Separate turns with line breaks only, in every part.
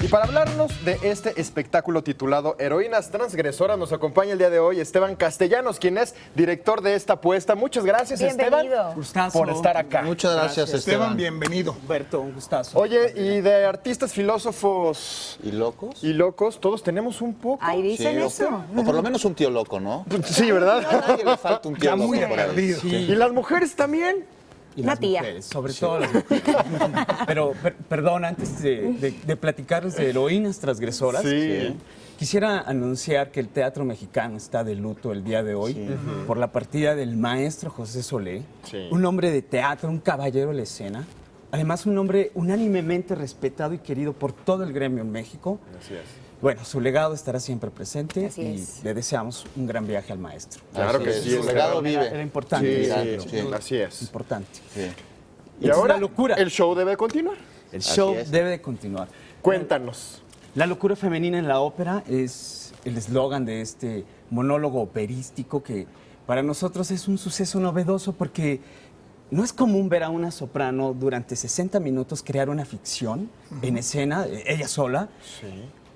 Y para hablarnos de este espectáculo titulado Heroínas Transgresoras, nos acompaña el día de hoy Esteban Castellanos, quien es director de esta apuesta. Muchas gracias, Esteban,
Gustazo.
por estar acá.
Muchas gracias, Esteban.
Bienvenido.
Humberto, un gustazo.
Oye, y de artistas, filósofos
¿Y locos?
y locos, todos tenemos un poco.
Ahí dicen
Sí,
eso.
o por lo menos un tío loco, ¿no?
Sí, ¿verdad?
A nadie le falta un tío
Ya
loco
muy
por ahí.
perdido.
Sí.
Y las mujeres también.
Y
Una
las
tía.
mujeres, sobre todo las mujeres. Pero, perdón, antes de platicarles de heroínas transgresoras,
Sí.
quisiera anunciar que el teatro mexicano está de luto el día de hoy por la partida del maestro José Solé,
Sí.
un hombre de teatro, un caballero de la escena, además un hombre unánimemente respetado y querido por todo el gremio en México.
Así es.
Bueno, su legado estará siempre presente
Así
y
es.
le deseamos un gran viaje al maestro.
Claro
Así
que
es,
sí,
su
Esteban.
legado vive.
Era importante.
Sí,
Claro, sí.
así es.
Importante.
Sí.
Y
Es
ahora,
una locura.
el show debe continuar.
El
Así
show
es.
debe de continuar.
Cuéntanos.
La locura femenina en la ópera es el eslogan de este monólogo operístico que para nosotros es un suceso novedoso porque no es común ver a una soprano durante 60 minutos crear una ficción en escena, ella sola,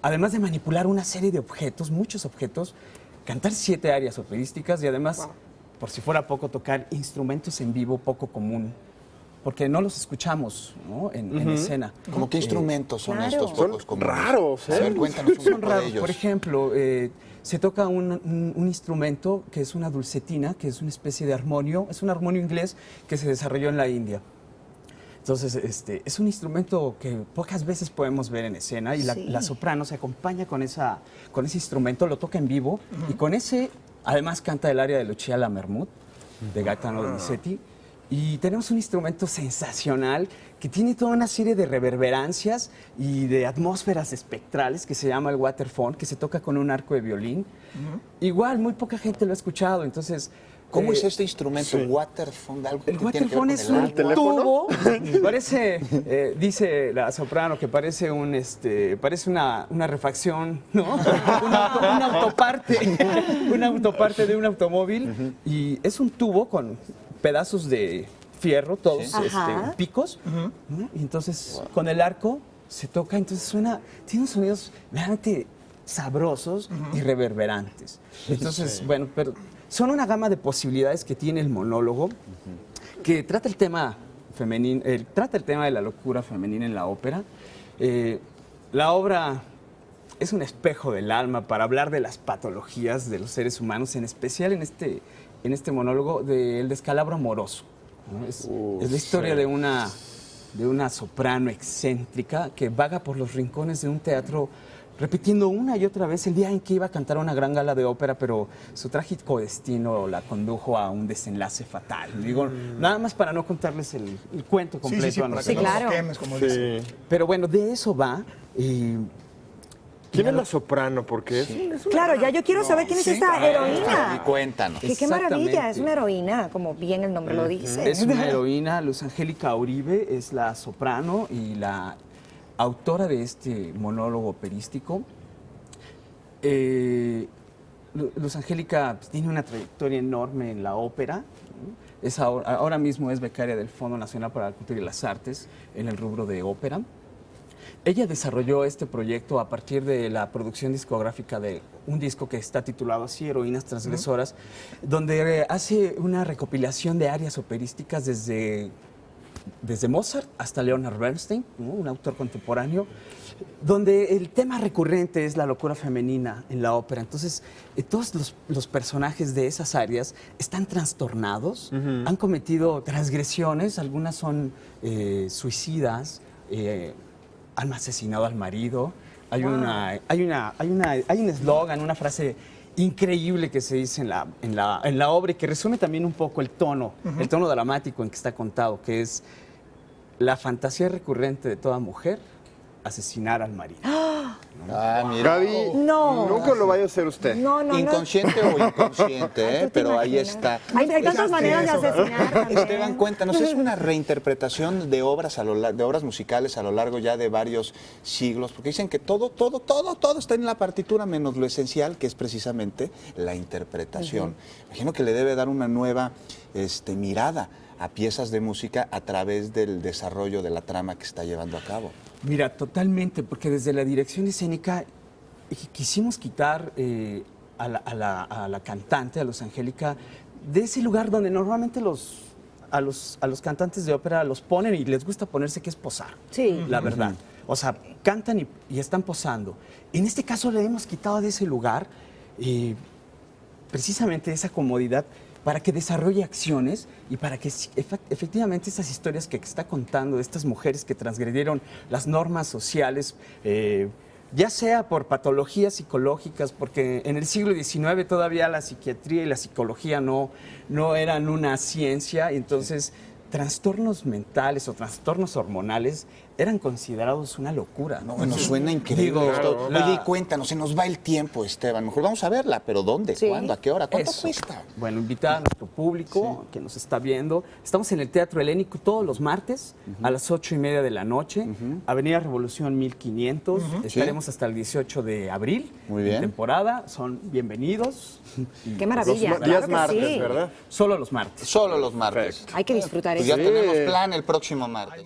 además de manipular una serie de objetos, muchos objetos, cantar 7 arias operísticas y además, por si fuera poco, tocar instrumentos en vivo poco común, porque no los escuchamos, ¿no? en escena.
¿Cómo qué instrumentos son
claro.
estos pocos comunes?
raros, ¿eh?
A ver, cuéntanos un
Son
poco de
raros.
ellos.
Por ejemplo, se toca un instrumento que es una dulcetina, que es una especie de armonio, es un armonio inglés que se desarrolló en la India. Entonces, es un instrumento que pocas veces podemos ver en escena y
Sí.
la soprano se acompaña con ese instrumento, lo toca en vivo y con ese, además canta el aria de Lucia Lammermoor de Gaetano Donizetti. Y tenemos un instrumento sensacional que tiene toda una serie de reverberancias y de atmósferas espectrales que se llama el waterphone, que se toca con un arco de violín. Igual, muy poca gente lo ha escuchado, entonces...
¿Cómo
eh,
es este instrumento? Waterphone, algo que
el
tiene que ver
waterphone
con
es
el
un
agua.
tubo, parece, dice la soprano, que parece parece una refacción, ¿no? Una autoparte de un automóvil y es un tubo con pedazos de fierro, todos
Sí.
Ajá.
picos, ¿no? Y entonces con el arco se toca, entonces tiene unos sonidos realmente sabrosos y reverberantes. Entonces, bueno, pero son una gama de posibilidades que tiene el monólogo que trata el tema femenino, trata el tema de la locura femenina en la ópera. La obra es un espejo del alma para hablar de las patologías de los seres humanos, en especial en este monólogo del descalabro amoroso, ¿no? Es la historia de una soprano excéntrica que vaga por los rincones de un teatro repitiendo una y otra vez el día en que iba a cantar una gran gala de ópera, pero su trágico destino la condujo a un desenlace fatal. Digo, nada más para no contarles el cuento completo.
Sí,
a
para
nosotros.
que no
claro.
lo quemes, como dicen.
Sí.
Pero bueno, de eso va.
¿Quién es la soprano? Porque es una-
Claro, ya yo quiero saber quién es esta
Y
heroína.
cuéntanos.
Qué maravilla,
Exactamente.
es una heroína, como bien el nombre lo dice.
Es una heroína, Luz Angélica Uribe es la soprano y la autora de este monólogo operístico. Luz Angélica pues, tiene una trayectoria enorme en la ópera, ¿no? Ahora mismo es becaria del Fondo Nacional para la Cultura y las Artes en el rubro de ópera. Ella desarrolló este proyecto a partir de la producción discográfica de un disco que está titulado así, Heroínas Transgresoras, donde hace una recopilación de arias operísticas desde Mozart hasta Leonard Bernstein, ¿no? Un autor contemporáneo, donde el tema recurrente es la locura femenina en la ópera. Entonces, todos los personajes de esas áreas están trastornados, han cometido transgresiones, algunas son suicidas, han asesinado al marido. Hay un eslogan, una frase increíble que se dice en la obra y que resume también un poco el tono dramático en que está contado, que es la fantasía recurrente de toda mujer, asesinar al marido.
Ah, mira.
Gaby,
No.
nunca lo vaya a hacer usted.
No, no, no.
Inconsciente o inconsciente,
Ay, ¿tú te
pero ahí
imaginas?
está.
Hay tantas maneras de
eso, ¿verdad?
asesinar también.
Esteban, cuéntanos, es una reinterpretación de obras de obras musicales a lo largo ya de varios siglos, porque dicen que todo está en la partitura menos lo esencial, que es precisamente la interpretación. Imagino que le debe dar una nueva mirada a piezas de música a través del desarrollo de la trama que está llevando a cabo.
Mira, totalmente, porque desde la dirección escénica quisimos quitar a la cantante, a Luz Angélica, de ese lugar donde normalmente a los cantantes de ópera los ponen y les gusta ponerse, que es posar.
Sí.
La verdad. O sea, cantan y están posando. En este caso le hemos quitado de ese lugar precisamente esa comodidad para que desarrolle acciones y para que efectivamente estas historias que está contando de estas mujeres que transgredieron las normas sociales, ya sea por patologías psicológicas, porque en el siglo XIX todavía la psiquiatría y la psicología no eran una ciencia, y entonces trastornos mentales o trastornos hormonales eran considerados una locura.
No, bueno, suena increíble
Digo,
esto.
la-
Oye, y cuéntanos, se nos va el tiempo, Esteban. Mejor vamos a verla, pero ¿dónde?
Sí.
¿Cuándo? ¿A qué hora? ¿Cuánto
Eso.
cuesta?
Bueno, invitar a nuestro público que nos está viendo. Estamos en el Teatro Helénico todos los martes a las 8:30 de la noche, Avenida Revolución 1500. Estaremos hasta el 18 de abril.
Muy bien.
En temporada, son bienvenidos.
Qué maravilla.
Los
claro
días
que
martes,
sí.
¿verdad?
Solo los martes.
Solo los martes.
Hay que disfrutar
Pues
eso.
ya tenemos plan el próximo martes.